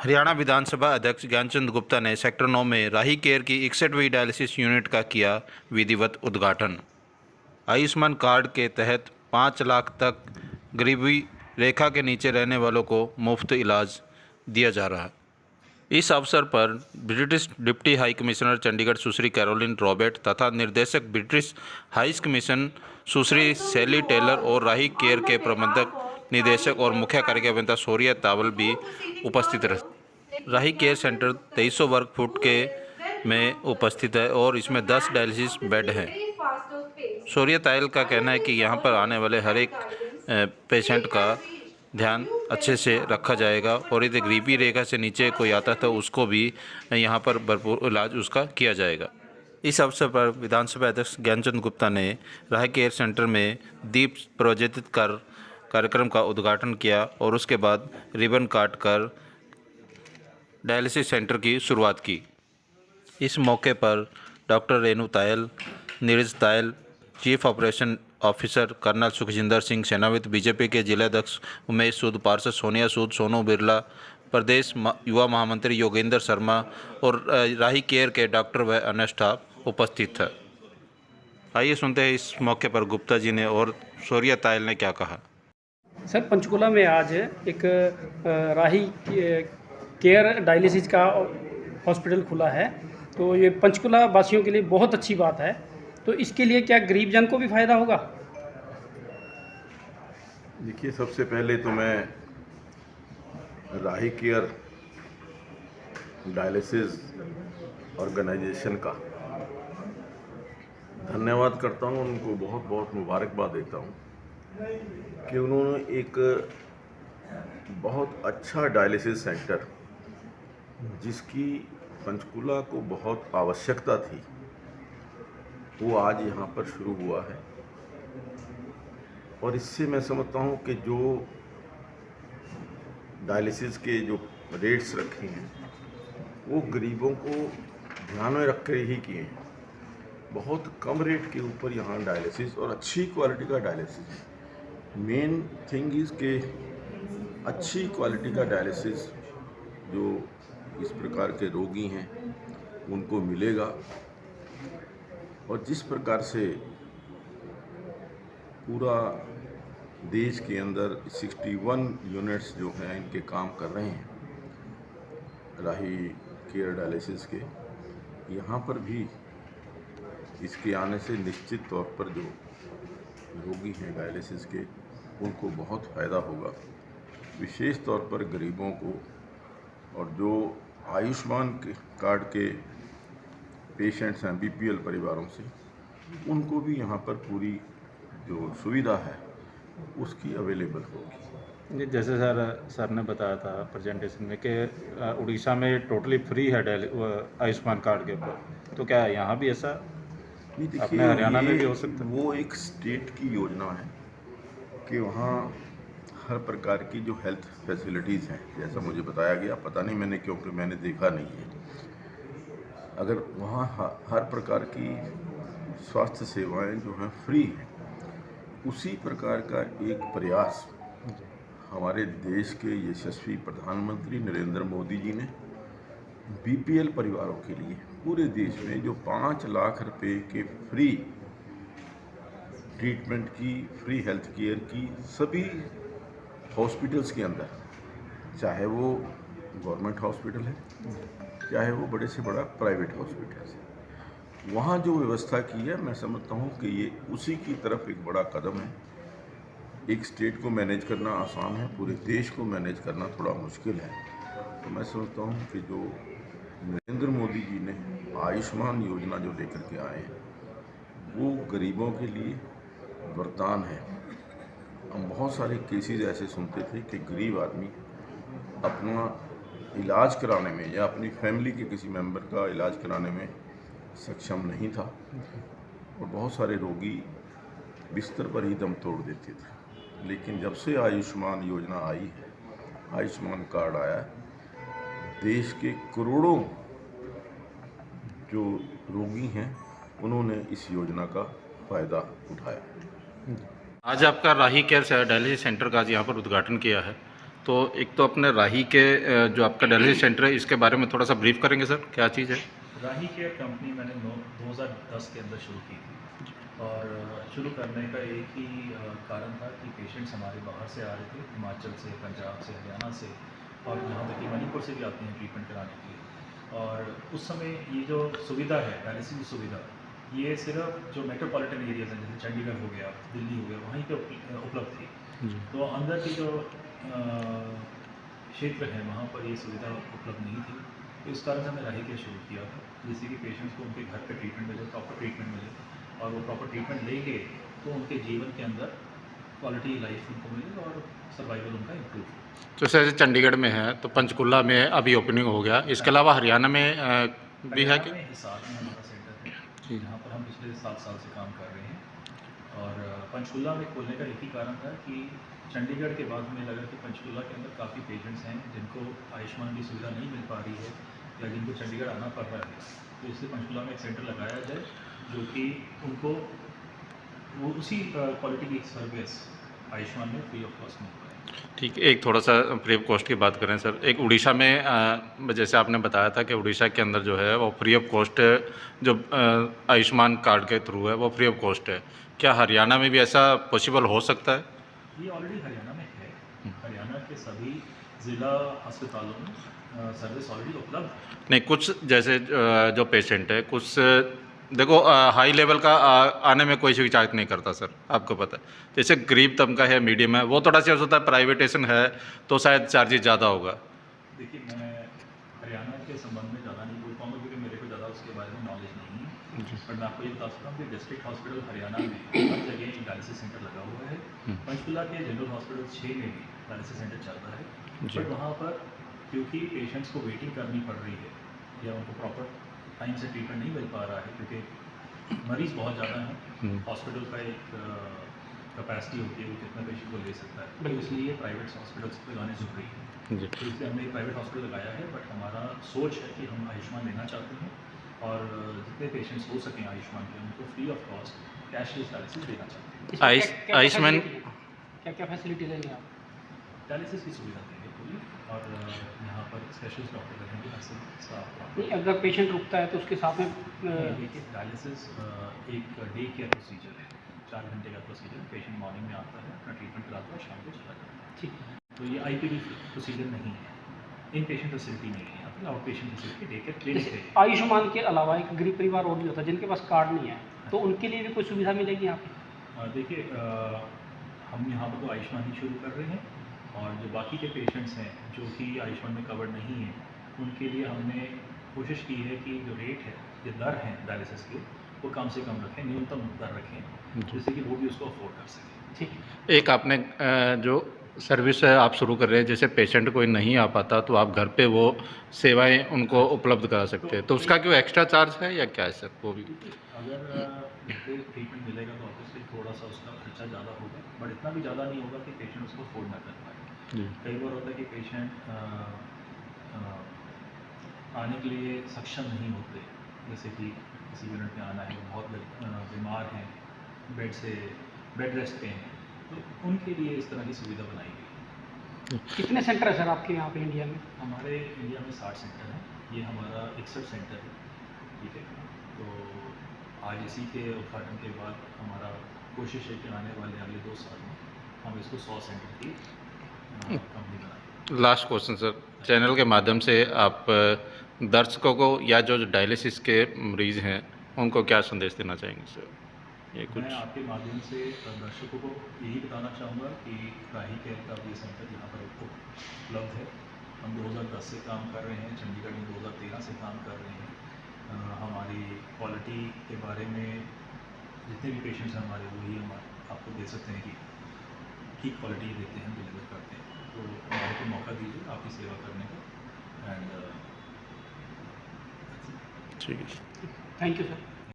हरियाणा विधानसभा अध्यक्ष ज्ञानचंद गुप्ता ने सेक्टर 9 में राही केयर की 61वीं डायलिसिस यूनिट का किया विधिवत उद्घाटन। आयुष्मान कार्ड के तहत 5 लाख तक गरीबी रेखा के नीचे रहने वालों को मुफ्त इलाज दिया जा रहा है। इस अवसर पर British deputy high commissioner Chandigarh Sushri Caroline Robert तथा निर्देशक British high commission Sushri Sally Taylor और राही केयर के प्रबंधक निदेशक और मुख्य कार्यकारी अभियंता शौर्य तावल भी उपस्थित रहे। राही केयर सेंटर 2300 वर्ग फुट के में उपस्थित है और इसमें 10 डायलिसिस बेड हैं। शौर्य तायल का कहना है कि यहाँ पर आने वाले हर एक पेशेंट का ध्यान अच्छे से रखा जाएगा और यदि गरीबी रेखा से नीचे कोई आता तो उसको भी यहाँ पर भरपूर इलाज उसका किया जाएगा। इस अवसर पर विधानसभा अध्यक्ष ज्ञानचंद गुप्ता ने राही केयर सेंटर में दीप प्रज्वलित कर कार्यक्रम का उद्घाटन किया और उसके बाद रिबन काट कर डायलिसिस सेंटर की शुरुआत की। इस मौके पर doctor Renu Tayal, Neeraj Tayal, chief operation officer colonel Sukhjinder Singh, सेनावित बीजेपी के जिलाध्यक्ष उमेश सूद, पार्षद सोनिया सूद, सोनू बिरला, प्रदेश युवा महामंत्री योगेंद्र शर्मा और राही केयर के डॉक्टर व अन्य स्टाफ उपस्थित था। आइए सुनते हैं इस मौके पर गुप्ता जी ने और शौर्य तायल ने क्या कहा। सर, पंचकुला में आज एक राही केयर डायलिसिस का हॉस्पिटल खुला है, तो ये पंचकुला वासियों के लिए बहुत अच्छी बात है। तो इसके लिए क्या गरीब जन को भी फ़ायदा होगा? देखिए, सबसे पहले तो मैं राही केयर डायलिसिस ऑर्गेनाइजेशन का धन्यवाद करता हूँ, उनको बहुत बहुत मुबारकबाद देता हूँ कि उन्होंने एक बहुत अच्छा डायलिसिस सेंटर, जिसकी पंचकुला को बहुत आवश्यकता थी, वो आज यहाँ पर शुरू हुआ है। और इससे मैं समझता हूँ कि जो डायलिसिस के जो रेट्स रखे हैं वो गरीबों को ध्यान में रख कर ही किए हैं। बहुत कम रेट के ऊपर यहाँ डायलिसिस और अच्छी क्वालिटी का डायलिसिस। मेन थिंग इज़ के अच्छी क्वालिटी का डायलिसिस जो इस प्रकार के रोगी हैं उनको मिलेगा। और जिस प्रकार से पूरा देश के अंदर 61 यूनिट्स जो हैं इनके काम कर रहे हैं राही केयर डायलिसिस के, यहाँ पर भी इसके आने से निश्चित तौर पर जो रोगी हैं डायलिसिस के उनको बहुत फ़ायदा होगा, विशेष तौर पर गरीबों को। और जो आयुष्मान कार्ड के पेशेंट्स हैं बीपीएल परिवारों से, उनको भी यहाँ पर पूरी जो सुविधा है उसकी अवेलेबल होगी। जैसे सर ने बताया था प्रेजेंटेशन में कि उड़ीसा में टोटली फ्री है आयुष्मान कार्ड के ऊपर, तो क्या यहाँ भी ऐसा अपने हरियाणा में भी हो सकता है? वो एक स्टेट की योजना है कि वहाँ हर प्रकार की जो हेल्थ फैसिलिटीज़ हैं, जैसा मुझे बताया गया, पता नहीं मैंने, क्योंकि मैंने देखा नहीं है, अगर वहाँ हर प्रकार की स्वास्थ्य सेवाएं जो हैं फ्री हैं, उसी प्रकार का एक प्रयास हमारे देश के यशस्वी प्रधानमंत्री नरेंद्र मोदी जी ने बीपीएल परिवारों के लिए पूरे देश में जो 5 लाख रुपए के फ्री ट्रीटमेंट की, फ्री हेल्थ केयर की सभी हॉस्पिटल्स के अंदर, चाहे वो गवर्नमेंट हॉस्पिटल है चाहे वो बड़े से बड़ा प्राइवेट हॉस्पिटल है, वहाँ जो व्यवस्था की है, मैं समझता हूँ कि ये उसी की तरफ एक बड़ा कदम है। एक स्टेट को मैनेज करना आसान है, पूरे देश को मैनेज करना थोड़ा मुश्किल है। तो मैं समझता हूँ कि जो नरेंद्र मोदी जी ने आयुष्मान योजना जो लेकर के आए हैं वो गरीबों के लिए वरदान है। हम बहुत सारे केसेस ऐसे सुनते थे कि गरीब आदमी अपना इलाज कराने में या अपनी फैमिली के किसी मेंबर का इलाज कराने में सक्षम नहीं था और बहुत सारे रोगी बिस्तर पर ही दम तोड़ देते थे। लेकिन जब से आयुष्मान योजना आई है, आयुष्मान कार्ड आया है, देश के करोड़ों जो रोगी हैं उन्होंने इस योजना का फ़ायदा उठाया। आज आपका राही केयर डायलिसिस सेंटर का आज यहाँ पर उद्घाटन किया है, तो एक तो अपने राही के जो आपका डायलिसिस सेंटर है इसके बारे में थोड़ा सा ब्रीफ करेंगे सर, क्या चीज़ है? राही केयर कंपनी मैंने 2010 के अंदर शुरू की थी और शुरू करने का एक ही कारण था कि पेशेंट्स हमारे बाहर से आ रहे थे, हिमाचल से, पंजाब से, हरियाणा से और यहाँ तक कि मणिपुर से भी आते हैं ट्रीटमेंट कराने के लिए। और उस समय ये जो सुविधा है, डायलिसिस की सुविधा, ये सिर्फ जो मेट्रोपॉलिटन एरियाज हैं जैसे चंडीगढ़ हो गया, दिल्ली हो गया, वहीं पे उपलब्ध थी। तो अंदर की जो क्षेत्र है वहाँ पर ये सुविधा उपलब्ध नहीं थी। तो इस कारण से हमने राही केयर शुरू किया था, जिससे कि पेशेंट्स को उनके घर पे ट्रीटमेंट मिले, प्रॉपर ट्रीटमेंट मिले और वो प्रॉपर ट्रीटमेंट लेंगे तो उनके जीवन के अंदर क्वालिटी लाइफ उनको मिले और सर्वाइवल उनका इम्प्रूव हो। तो जैसे चंडीगढ़ में है तो पंचकुला में अभी ओपनिंग हो गया, इसके अलावा हरियाणा में भी है कि? हरियाणा में हिसार में हमारा सेंटर है, जहाँ पर हम पिछले 7 साल से काम कर रहे हैं। और पंचकुला में खोलने का एक ही कारण था कि चंडीगढ़ के बाद हमें लगा कि पंचकुला के अंदर काफ़ी पेशेंट्स हैं जिनको आयुष्मान की सुविधा नहीं मिल पा रही है या जिनको चंडीगढ़ आना पड़ रहा है, तो इसलिए पंचकुला में एक सेंटर लगाया जाए जो कि उनको वो उसी क्वालिटी की सर्विस आयुष्मान में फ्री ऑफ कॉस्ट मिल पाए। ठीक है, एक थोड़ा सा फ्री ऑफ कॉस्ट की बात करें सर, एक उड़ीसा में जैसे आपने बताया था कि उड़ीसा के अंदर जो है वो फ्री ऑफ कॉस्ट जो आयुष्मान कार्ड के थ्रू है वो फ्री ऑफ कॉस्ट है, क्या हरियाणा में भी ऐसा पॉसिबल हो सकता है? ये ऑलरेडी हरियाणा में है। हरियाणा के सभी ज़िला अस्पतालों में सर्विस ऑलरेडी उपलब्ध है। नहीं, कुछ जैसे जो पेशेंट है कुछ देखो हाई लेवल का आने में कोई शिकायत नहीं करता सर, आपको पता है। जैसे गरीब तबका है, मीडियम है, वो थोड़ा सा होता है, प्राइवेटेशन है तो शायद चार्जेस ज़्यादा होगा। देखिए, मैं हरियाणा के संबंध में ज़्यादा नहीं बोल पाऊँगा क्योंकि मेरे को ज़्यादा उसके बारे में नॉलेज नहीं है। पर मैं आपको ये बता सकता हूँ कि डिस्ट्रिक्ट हॉस्पिटल हरियाणा में हर जगह एक डायलिसिस सेंटर लगा हुआ है। पंचकुला के जनरल हॉस्पिटल 6 में भी डायलिसिस सेंटर चल रहा है। बट वहाँ पर क्योंकि पेशेंट्स को वेटिंग करनी पड़ रही है या उनको प्रॉपर टाइम से ट्रीटमेंट नहीं मिल पा रहा है क्योंकि मरीज़ बहुत ज़्यादा हैं, हॉस्पिटल का एक कैपेसिटी होती है वो कितना पेशेंट को ले सकता है, तो इसलिए प्राइवेट हॉस्पिटल्स पे लगाने ज़रूरी है। जी, तो इसलिए हमने एक प्राइवेट हॉस्पिटल लगाया है। बट हमारा सोच है कि हम आयुष्मान लेना चाहते हैं और जितने पेशेंट्स हो सकें आयुष्मान के उनको free of cost cashless dialysis देना चाहते हैं। आयुष्मान क्या क्या फैसिलिटी लेंगे आप? डायलिसिस की सुविधा देंगे पूरी और यहाँ पर स्पेशलिस्ट डॉक्टर रहेंगे, नर्सिंग स्टाफ। नहीं, अगर पेशेंट रुकता है तो उसके साथ में देखिए, डायलिसिस एक डे केयर प्रोसीजर है, 4 घंटे का प्रोसीजर। पेशेंट मॉर्निंग में आता है, अपना ट्रीटमेंट कराता है, शाम को चला जाता है। ठीक है। तो ये IPD प्रोसीजर नहीं है, इन पेशेंट फैसिलिटी नहीं है, यहाँ पर out patient facility day care clinic है। आयुष्मान के अलावा एक गरीब परिवार और भी होता है जिनके पास कार्ड नहीं है, तो उनके लिए भी कोई सुविधा मिलेगी यहाँ पे? देखिए, हम यहाँ पर तो आयुष्मान ही शुरू कर रहे हैं और जो बाकी के पेशेंट्स हैं जो कि आयुष्मान में कवर नहीं है उनके लिए हमने कोशिश की है कि जो रेट है, जो दर है डायलिसिस के, वो कम से कम रखें, न्यूनतम दर रखें जिससे कि वो भी उसको अफोर्ड कर सकें। ठीक है। एक आपने जो सर्विस है आप शुरू कर रहे हैं, जैसे पेशेंट कोई नहीं आ पाता तो आप घर पे वो सेवाएं उनको उपलब्ध करा सकते हैं, तो उसका क्यों एक्स्ट्रा चार्ज है या क्या है सर? वो भी अगर ट्रीटमेंट मिलेगा तो ऑब्वियसली थोड़ा सा उसका खर्चा ज़्यादा होगा, बट इतना भी ज़्यादा नहीं होगा कि पेशेंट उसको अफोर्ड ना कर पाए। जी, कई बार होता है कि पेशेंट आने के लिए सक्षम नहीं होते, जैसे कि किसी यूनिट में आना है, वो बहुत बीमार हैं, बेड रेस्ट पे हैं, तो उनके लिए इस तरह की सुविधा बनाई गई है। कितने सेंटर है सर आपके यहाँ पे इंडिया में? हमारे इंडिया में 60 सेंटर हैं, ये हमारा 61 सेंटर है। ठीक है, तो आज इसी के उद्घाटन के बाद हमारा कोशिश है कि आने वाले अगले 2 साल में हम इसको 100 सेंटर की कंपनी बनाएं। लास्ट क्वेश्चन सर, चैनल के माध्यम से आप दर्शकों को या जो डायलिसिस के मरीज़ हैं उनको क्या संदेश देना चाहेंगे सर? ये कुछ मैं आपके माध्यम से दर्शकों को यही बताना चाहूँगा कि राही केयर का ये सेंटर यहाँ पर उपलब्ध है। हम 2010 से काम कर रहे हैं, चंडीगढ़ में 2013 से काम कर रहे हैं। हमारी क्वालिटी के बारे में जितने भी पेशेंट्स हैं हमारे, वही हम आपको दे सकते हैं कि ठीक क्वालिटी देते हैं, डिलीवर करते हैं। तो हमारे को मौका दीजिए आपकी सेवा करने का। एंड ठीक है। Thank you sir.